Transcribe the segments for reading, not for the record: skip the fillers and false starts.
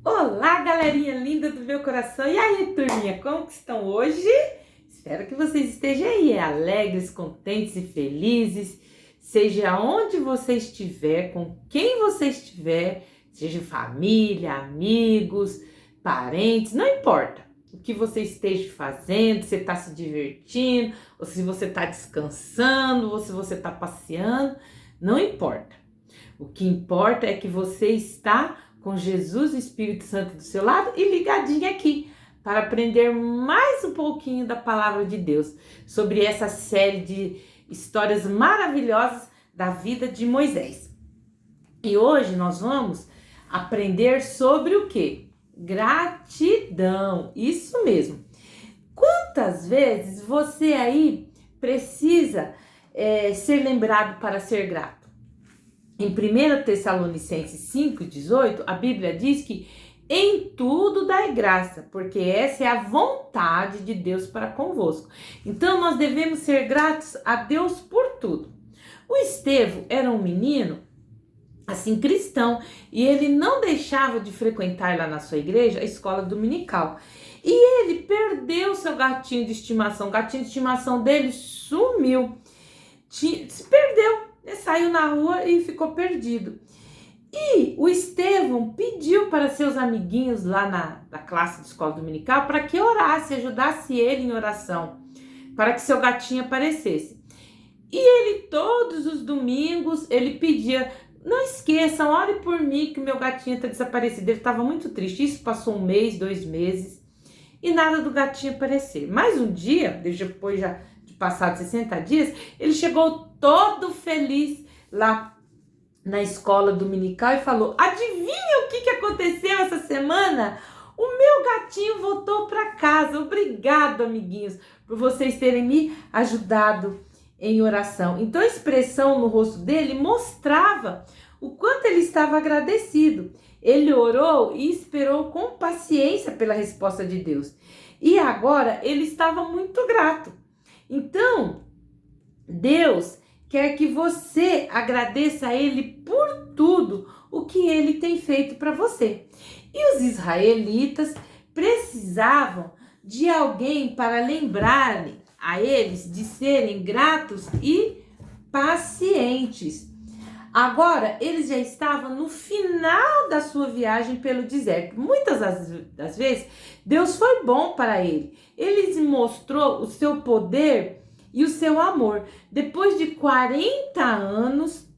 Olá, galerinha linda do meu coração. E aí, turminha, como que estão hoje? Espero que vocês estejam aí, alegres, contentes e felizes. Seja onde você estiver, com quem você estiver, seja família, amigos, parentes, não importa o que você esteja fazendo, se você está se divertindo, ou se você está descansando, ou se você está passeando, não importa. O que importa é que você está com Jesus e o Espírito Santo do seu lado e ligadinho aqui para aprender mais um pouquinho da palavra de Deus sobre essa série de histórias maravilhosas da vida de Moisés. E hoje nós vamos aprender sobre o quê? Gratidão. Isso mesmo. Quantas vezes você aí precisa ser lembrado para ser grato? Em 1 Tessalonicenses 5,18, a Bíblia diz que em tudo dai graça, porque essa é a vontade de Deus para convosco. Então nós devemos ser gratos a Deus por tudo. O Estevão era um menino, assim, cristão, e ele não deixava de frequentar lá na sua igreja a escola dominical. E ele perdeu seu gatinho de estimação, o gatinho de estimação dele sumiu, se perdeu. Ele saiu na rua e ficou perdido. E o Estevão pediu para seus amiguinhos lá na classe de escola dominical para que orasse, ajudasse ele em oração, para que seu gatinho aparecesse. E ele, todos os domingos, ele pedia: não esqueçam, ore por mim que o meu gatinho está desaparecido. Ele estava muito triste. Isso passou 1 mês, 2 meses, e nada do gatinho aparecer. Mas um dia, depois já de passados 60 dias, ele chegou todo feliz lá na escola dominical e falou: adivinha o que aconteceu essa semana? O meu gatinho voltou para casa. Obrigado, amiguinhos, por vocês terem me ajudado em oração. Então a expressão no rosto dele mostrava o quanto ele estava agradecido. Ele orou e esperou com paciência pela resposta de Deus. E agora ele estava muito grato. Então, Deus quer que você agradeça a Ele por tudo o que Ele tem feito para você. E os israelitas precisavam de alguém para lembrar a eles de serem gratos e pacientes. Agora, eles já estavam no final da sua viagem pelo deserto. Muitas das vezes, Deus foi bom para ele. Ele mostrou o seu poder e o seu amor. Depois de 40 anos,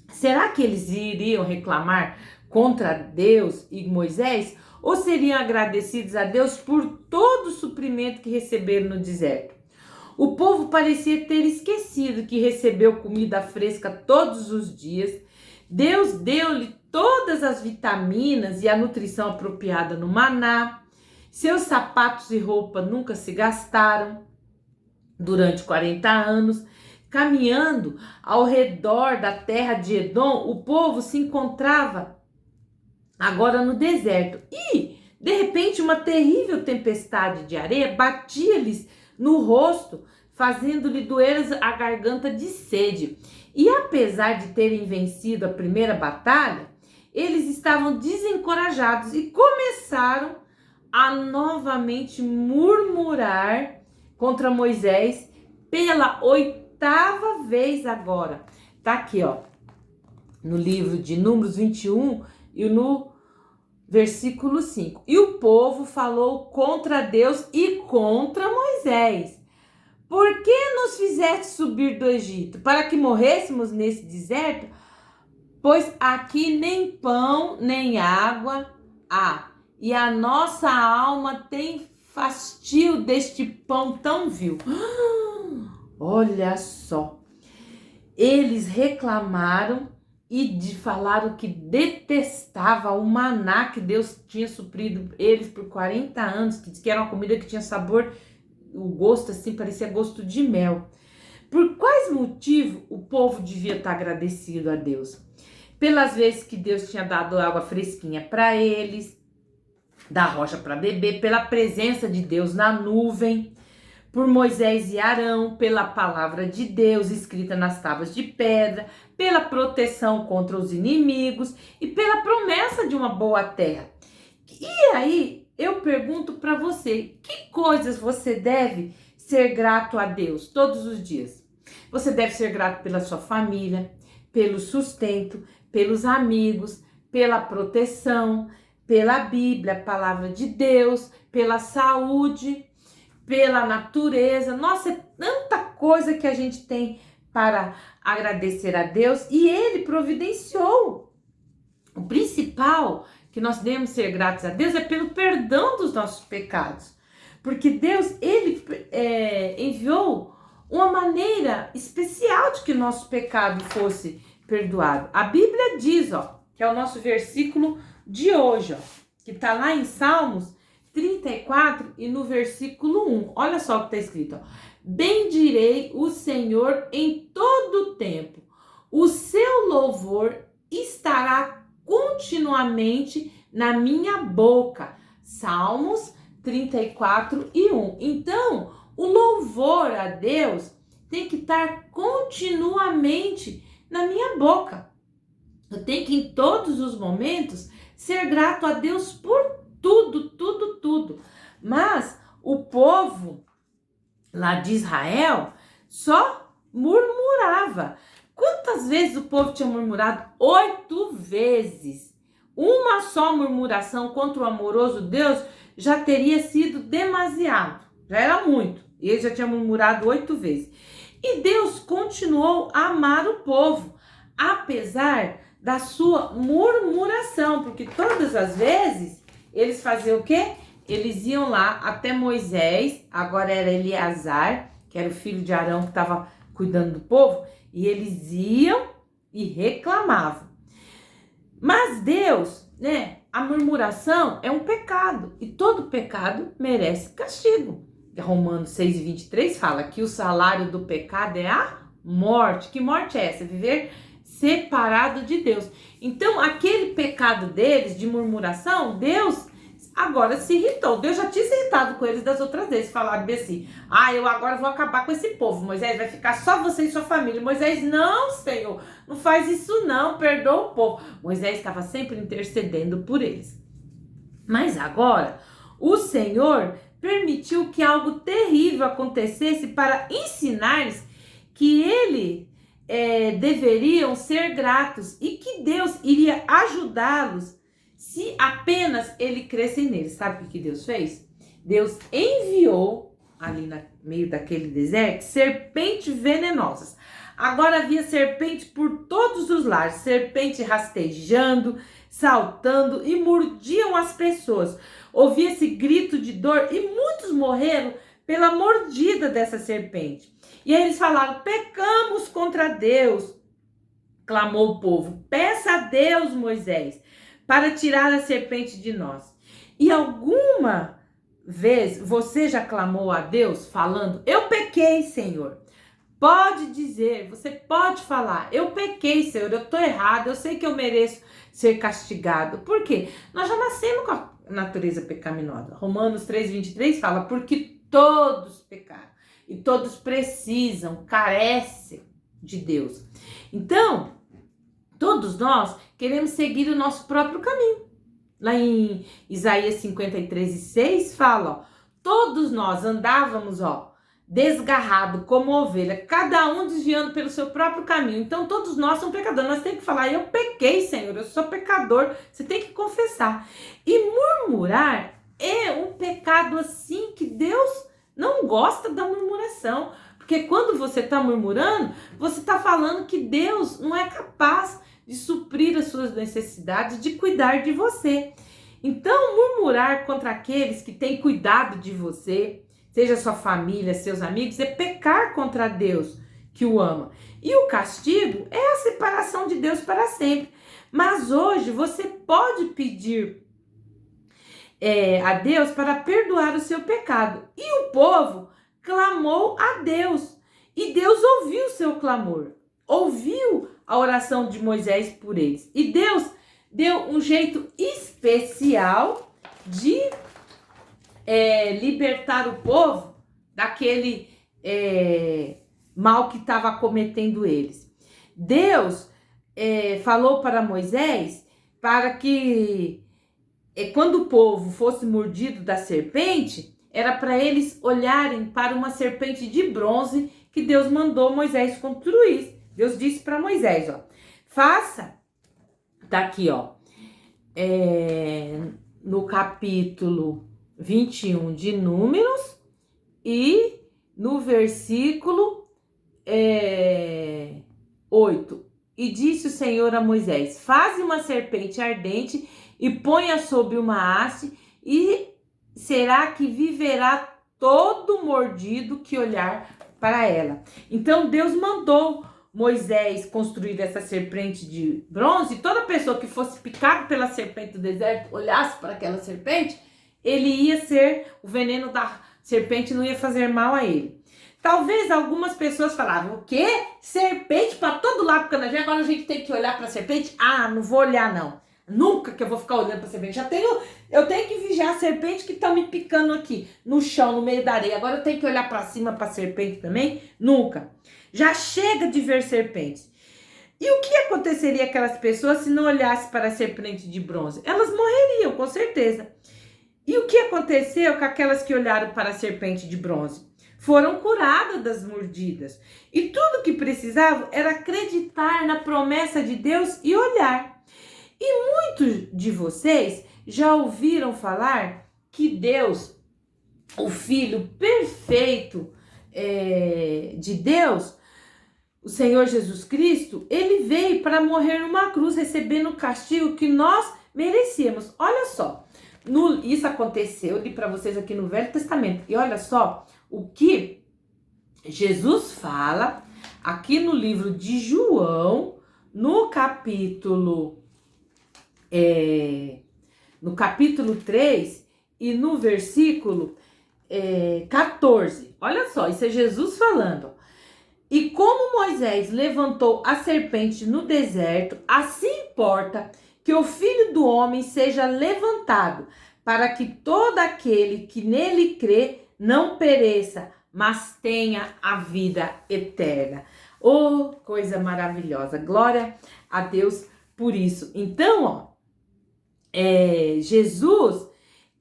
será que eles iriam reclamar contra Deus e Moisés? Ou seriam agradecidos a Deus por todo o suprimento que receberam no deserto? O povo parecia ter esquecido que recebeu comida fresca todos os dias. Deus deu-lhe todas as vitaminas e a nutrição apropriada no maná. Seus sapatos e roupa nunca se gastaram. Durante 40 anos, caminhando ao redor da terra de Edom, o povo se encontrava agora no deserto. E, de repente, uma terrível tempestade de areia batia-lhes no rosto, fazendo-lhe doer a garganta de sede. E apesar de terem vencido a primeira batalha, eles estavam desencorajados e começaram a novamente murmurar contra Moisés pela 8ª vez agora. Tá aqui, ó, no livro de Números 21 e no versículo 5. E o povo falou contra Deus e contra Moisés. Por que nos fizeste subir do Egito? Para que morrêssemos nesse deserto? Pois aqui nem pão, nem água há. E a nossa alma tem fastio deste pão tão vil. Olha só. Eles reclamaram e falaram que detestava o maná que Deus tinha suprido eles por 40 anos, que diz que era uma comida que tinha sabor, o gosto assim, parecia gosto de mel. Por quais motivos o povo devia estar agradecido a Deus? Pelas vezes que Deus tinha dado água fresquinha para eles, da rocha para beber, pela presença de Deus na nuvem, por Moisés e Arão, pela palavra de Deus escrita nas tábuas de pedra, pela proteção contra os inimigos e pela promessa de uma boa terra. E aí eu pergunto para você, que coisas você deve ser grato a Deus todos os dias? Você deve ser grato pela sua família, pelo sustento, pelos amigos, pela proteção, pela Bíblia, a palavra de Deus, pela saúde, pela natureza. Nossa, é tanta coisa que a gente tem para agradecer a Deus e Ele providenciou. O principal que nós devemos ser gratos a Deus é pelo perdão dos nossos pecados. Porque Deus, Ele enviou uma maneira especial de que o nosso pecado fosse perdoado. A Bíblia diz, que é o nosso versículo de hoje, que está lá em Salmos 34 e no versículo 1. Olha só o que está escrito, bendirei o Senhor em todo o tempo. O seu louvor estará continuamente na minha boca. Salmos 34 e 1. Então, o louvor a Deus tem que estar continuamente na minha boca. Eu tenho que, em todos os momentos, ser grato a Deus por tudo, tudo, tudo. Mas o povo lá de Israel só murmurava. Quantas vezes o povo tinha murmurado? 8 vezes. Uma só murmuração contra o amoroso Deus já teria sido demasiado. Já era muito. E ele já tinha murmurado 8 vezes. E Deus continuou a amar o povo, apesar da sua murmuração. Porque todas as vezes eles faziam o quê? Eles iam lá até Moisés, agora era Eleazar, que era o filho de Arão que estava cuidando do povo, e eles iam e reclamavam. Mas Deus, a murmuração é um pecado, e todo pecado merece castigo. Romanos 6:23 fala que o salário do pecado é a morte. Que morte é essa? Viver separado de Deus. Então, aquele pecado deles, de murmuração, Deus agora se irritou. Deus já tinha se irritado com eles das outras vezes. Falaram assim, eu agora vou acabar com esse povo. Moisés, vai ficar só você e sua família. Moisés, não, Senhor, não faz isso não, perdoa o povo. Moisés estava sempre intercedendo por eles. Mas agora, o Senhor permitiu que algo terrível acontecesse para ensinar-lhes que ele deveriam ser gratos e que Deus iria ajudá-los se apenas ele crescem nele. Sabe o que Deus fez? Deus enviou ali no meio daquele deserto serpentes venenosas. Agora havia serpente por todos os lares, serpente rastejando, saltando e mordiam as pessoas. Ouvia-se grito de dor e muitos morreram pela mordida dessa serpente. E aí eles falaram, pecamos contra Deus, clamou o povo. Peça a Deus, Moisés, para tirar a serpente de nós. E alguma vez você já clamou a Deus falando, eu pequei, Senhor. Pode dizer, você pode falar, eu pequei, Senhor, eu estou errado, eu sei que eu mereço ser castigado. Por quê? Nós já nascemos com a natureza pecaminosa. Romanos 3:23 fala, porque todos pecaram e todos precisam, carecem de Deus. Então, todos nós queremos seguir o nosso próprio caminho. Lá em Isaías 53:6 fala, todos nós andávamos, desgarrado como ovelha, cada um desviando pelo seu próprio caminho. Então todos nós somos pecadores, nós temos que falar, eu pequei, Senhor, eu sou pecador, você tem que confessar. E murmurar é um pecado assim que Deus não gosta da murmuração, porque quando você está murmurando, você está falando que Deus não é capaz de suprir as suas necessidades, de cuidar de você. Então murmurar contra aqueles que têm cuidado de você, seja sua família, seus amigos, é pecar contra Deus que o ama. E o castigo é a separação de Deus para sempre. Mas hoje você pode pedir a Deus para perdoar o seu pecado. E o povo clamou a Deus. E Deus ouviu o seu clamor. Ouviu a oração de Moisés por eles. E Deus deu um jeito especial de libertar o povo daquele mal que estava cometendo eles. Deus falou para Moisés para que quando o povo fosse mordido da serpente, era para eles olharem para uma serpente de bronze que Deus mandou Moisés construir. Deus disse para Moisés, ó, faça, tá aqui, ó, no capítulo 21 de Números e no versículo 8. E disse o Senhor a Moisés, faze uma serpente ardente e ponha sobre uma haste, e será que viverá todo mordido que olhar para ela. Então Deus mandou Moisés construir essa serpente de bronze. Toda pessoa que fosse picada pela serpente do deserto, olhasse para aquela serpente, ele ia ser, o veneno da serpente não ia fazer mal a ele. Talvez algumas pessoas falavam, o quê? Serpente para todo lado, porque agora a gente tem que olhar para a serpente? Ah, não vou olhar não. Nunca que eu vou ficar olhando para a serpente. Eu tenho que vigiar a serpente que está me picando aqui no chão, no meio da areia. Agora eu tenho que olhar para cima para a serpente também? Nunca. Já chega de ver serpentes. E o que aconteceria aquelas pessoas se não olhassem para a serpente de bronze? Elas morreriam, com certeza. E o que aconteceu com aquelas que olharam para a serpente de bronze? Foram curadas das mordidas. E tudo que precisavam era acreditar na promessa de Deus e olhar. E muitos de vocês já ouviram falar que Deus, o Filho perfeito de Deus, o Senhor Jesus Cristo, ele veio para morrer numa cruz, recebendo o castigo que nós merecíamos. Olha só, isso aconteceu, eu li para vocês aqui no Velho Testamento. E olha só o que Jesus fala aqui no livro de João, no capítulo 3 e no versículo 14. Olha só, isso é Jesus falando. E como Moisés levantou a serpente no deserto, assim importa que o Filho do Homem seja levantado, para que todo aquele que nele crê não pereça, mas tenha a vida eterna. Oh, coisa maravilhosa! Glória a Deus por isso. Então, ó, Jesus,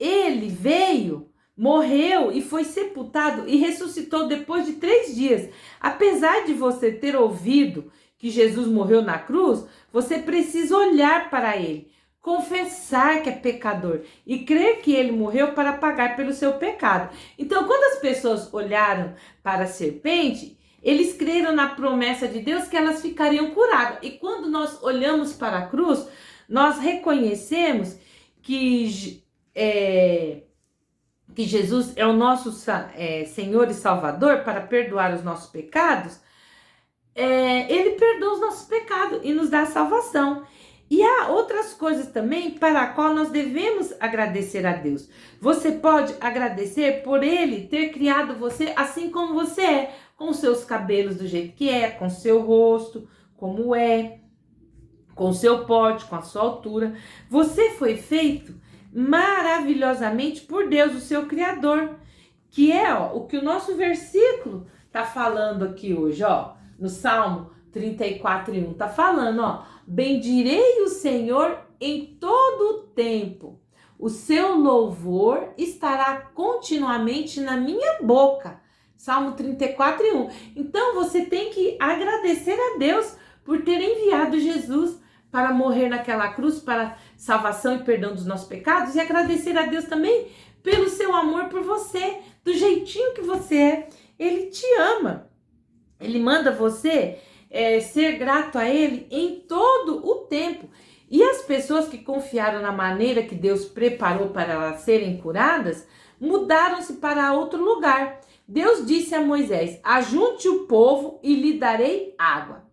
ele veio, morreu e foi sepultado e ressuscitou depois de 3 dias. Apesar de você ter ouvido que Jesus morreu na cruz, você precisa olhar para ele, confessar que é pecador e crer que ele morreu para pagar pelo seu pecado. Então, quando as pessoas olharam para a serpente, eles creram na promessa de Deus que elas ficariam curadas. E quando nós olhamos para a cruz, nós reconhecemos que Jesus é o nosso Senhor e Salvador para perdoar os nossos pecados. Ele perdoa os nossos pecados e nos dá salvação. E há outras coisas também para a qual nós devemos agradecer a Deus. Você pode agradecer por Ele ter criado você assim como você é, com seus cabelos do jeito que é, com seu rosto como é, com seu porte, com a sua altura. Você foi feito maravilhosamente por Deus, o seu Criador, que é o que o nosso versículo está falando aqui hoje, ó, no Salmo 34:1, está falando, ó, bendirei o Senhor em todo o tempo, o seu louvor estará continuamente na minha boca. Salmo 34:1. Então você tem que agradecer a Deus por ter enviado Jesus para morrer naquela cruz, para salvação e perdão dos nossos pecados, e agradecer a Deus também pelo seu amor por você, do jeitinho que você é. Ele te ama, ele manda você ser grato a ele em todo o tempo. E as pessoas que confiaram na maneira que Deus preparou para elas serem curadas, mudaram-se para outro lugar. Deus disse a Moisés, ajunte o povo e lhe darei água.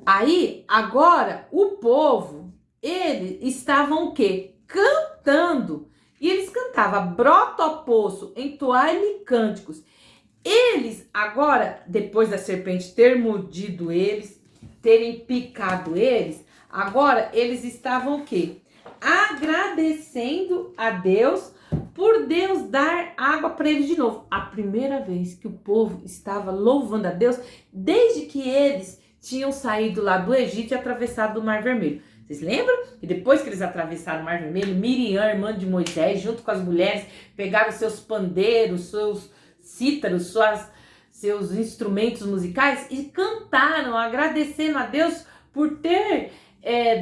Aí, agora, o povo, eles estavam o quê? Cantando. E eles cantavam, brota ó poço, entoai-lhe cânticos. Eles, agora, depois da serpente ter mordido eles, terem picado eles, agora eles estavam o quê? Agradecendo a Deus por Deus dar água para eles de novo. A primeira vez que o povo estava louvando a Deus, desde que eles tinham saído lá do Egito e atravessado o Mar Vermelho. Vocês lembram? E depois que eles atravessaram o Mar Vermelho, Miriam, irmã de Moisés, junto com as mulheres, pegaram seus pandeiros, seus cítaros, seus instrumentos musicais e cantaram, agradecendo a Deus por ter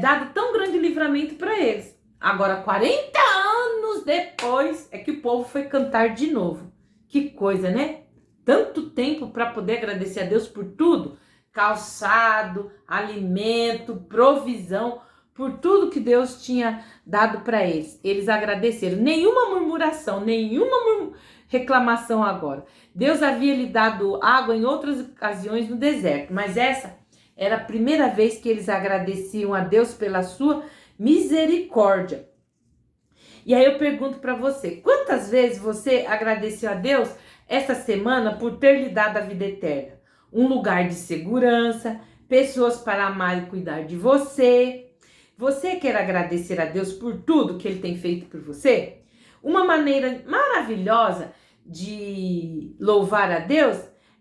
dado tão grande livramento para eles. Agora, 40 anos depois, é que o povo foi cantar de novo. Que coisa, né? Tanto tempo para poder agradecer a Deus por tudo. Calçado, alimento, provisão, por tudo que Deus tinha dado para eles. Eles agradeceram. Nenhuma murmuração, nenhuma reclamação agora. Deus havia lhe dado água em outras ocasiões no deserto, mas essa era a primeira vez que eles agradeciam a Deus pela sua misericórdia. E aí eu pergunto para você, quantas vezes você agradeceu a Deus essa semana por ter lhe dado a vida eterna? Um lugar de segurança, pessoas para amar e cuidar de você. Você quer agradecer a Deus por tudo que Ele tem feito por você? Uma maneira maravilhosa de louvar a Deus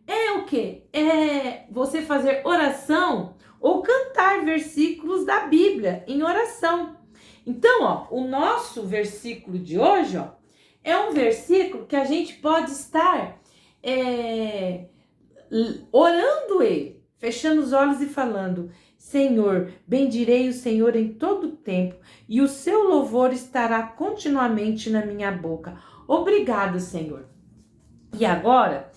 é o quê? É você fazer oração ou cantar versículos da Bíblia em oração. Então, ó, o nosso versículo de hoje, ó, é um versículo que a gente pode estar orando ele, fechando os olhos e falando: Senhor, bendirei o Senhor em todo o tempo, e o seu louvor estará continuamente na minha boca. Obrigado, Senhor. E agora,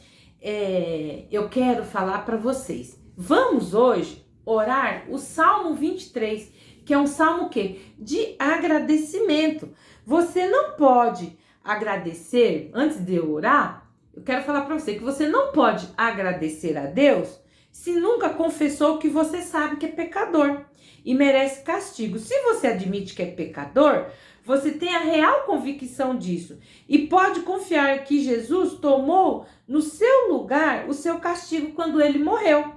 eu quero falar para vocês. Vamos hoje orar o Salmo 23, que é um salmo quê? De agradecimento. Você não pode agradecer, antes de eu orar, eu quero falar para você que você não pode agradecer a Deus se nunca confessou que você sabe que é pecador e merece castigo. Se você admite que é pecador, você tem a real convicção disso e pode confiar que Jesus tomou no seu lugar o seu castigo quando ele morreu.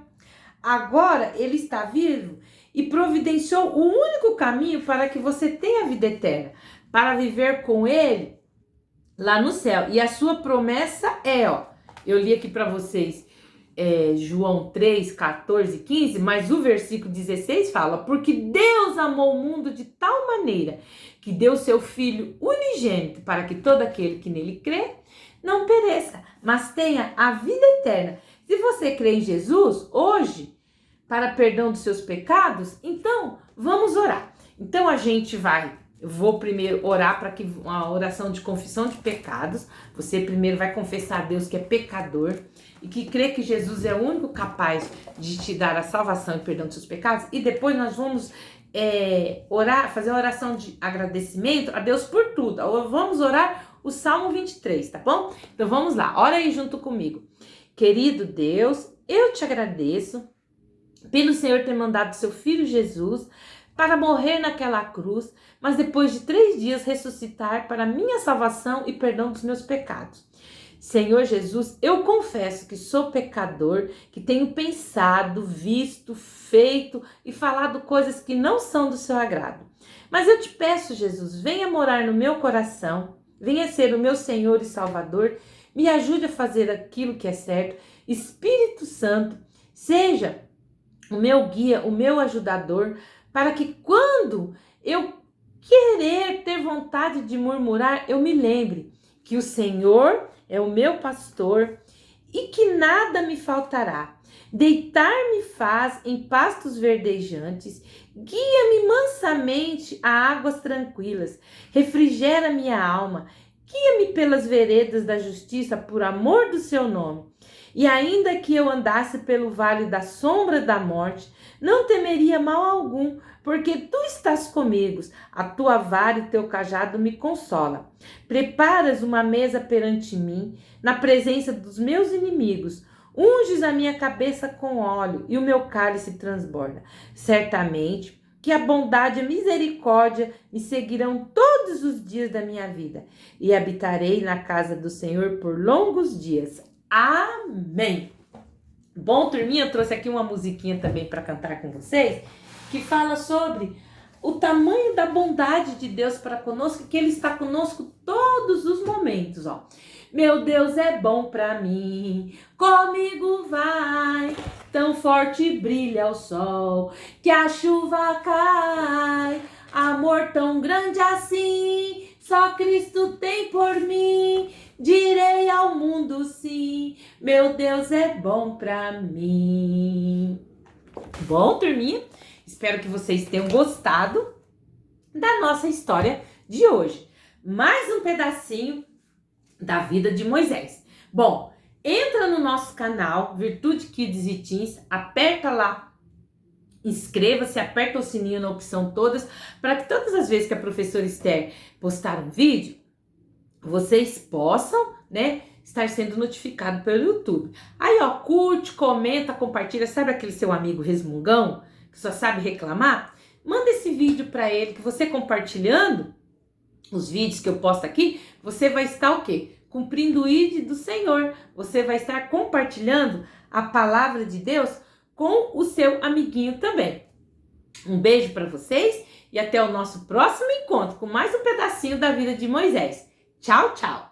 Agora ele está vivo e providenciou o único caminho para que você tenha a vida eterna, para viver com ele lá no céu. E a sua promessa eu li aqui para vocês João 3, 14, 15, mas o versículo 16 fala: porque Deus amou o mundo de tal maneira que deu seu Filho unigênito para que todo aquele que nele crê não pereça, mas tenha a vida eterna. Se você crê em Jesus hoje, para perdão dos seus pecados, então vamos orar. Então eu vou primeiro orar para que uma oração de confissão de pecados. Você primeiro vai confessar a Deus que é pecador e que crê que Jesus é o único capaz de te dar a salvação e perdão dos seus pecados. E depois nós vamos orar, fazer uma oração de agradecimento a Deus por tudo. Vamos orar o Salmo 23, tá bom? Então vamos lá, ora aí junto comigo. Querido Deus, eu te agradeço pelo Senhor ter mandado seu Filho Jesus para morrer naquela cruz, mas depois de 3 dias ressuscitar para minha salvação e perdão dos meus pecados. Senhor Jesus, eu confesso que sou pecador, que tenho pensado, visto, feito e falado coisas que não são do seu agrado. Mas eu te peço, Jesus, venha morar no meu coração, venha ser o meu Senhor e Salvador, me ajude a fazer aquilo que é certo. Espírito Santo, seja o meu guia, o meu ajudador, para que quando eu querer ter vontade de murmurar, eu me lembre que o Senhor é o meu pastor e que nada me faltará. Deitar-me faz em pastos verdejantes, guia-me mansamente a águas tranquilas, refrigera minha alma, guia-me pelas veredas da justiça por amor do seu nome. E ainda que eu andasse pelo vale da sombra da morte, não temeria mal algum, porque tu estás comigo, a tua vara e teu cajado me consola. Preparas uma mesa perante mim, na presença dos meus inimigos. Unges a minha cabeça com óleo e o meu cálice transborda. Certamente que a bondade e a misericórdia me seguirão todos os dias da minha vida, e habitarei na casa do Senhor por longos dias. Amém. Bom, turminha, eu trouxe aqui uma musiquinha também para cantar com vocês, que fala sobre o tamanho da bondade de Deus para conosco, que Ele está conosco todos os momentos, ó. Meu Deus é bom pra mim, comigo vai. Tão forte brilha o sol, que a chuva cai. Amor tão grande assim, só Cristo tem por mim. Direi ao mundo sim, meu Deus é bom pra mim. Bom, turminha, espero que vocês tenham gostado da nossa história de hoje. Mais um pedacinho da vida de Moisés. Bom, entra no nosso canal Virtude Kids e Teens, aperta lá, inscreva-se, aperta o sininho na opção todas, para que todas as vezes que a professora Esther postar um vídeo, vocês possam, né, estar sendo notificado pelo YouTube. Aí, ó, curte, comenta, compartilha. Sabe aquele seu amigo resmungão que só sabe reclamar? Manda esse vídeo para ele, que você compartilhando os vídeos que eu posto aqui, você vai estar o quê? Cumprindo o ID do Senhor. Você vai estar compartilhando a palavra de Deus com o seu amiguinho também. Um beijo para vocês e até o nosso próximo encontro com mais um pedacinho da vida de Moisés. Tchau, tchau!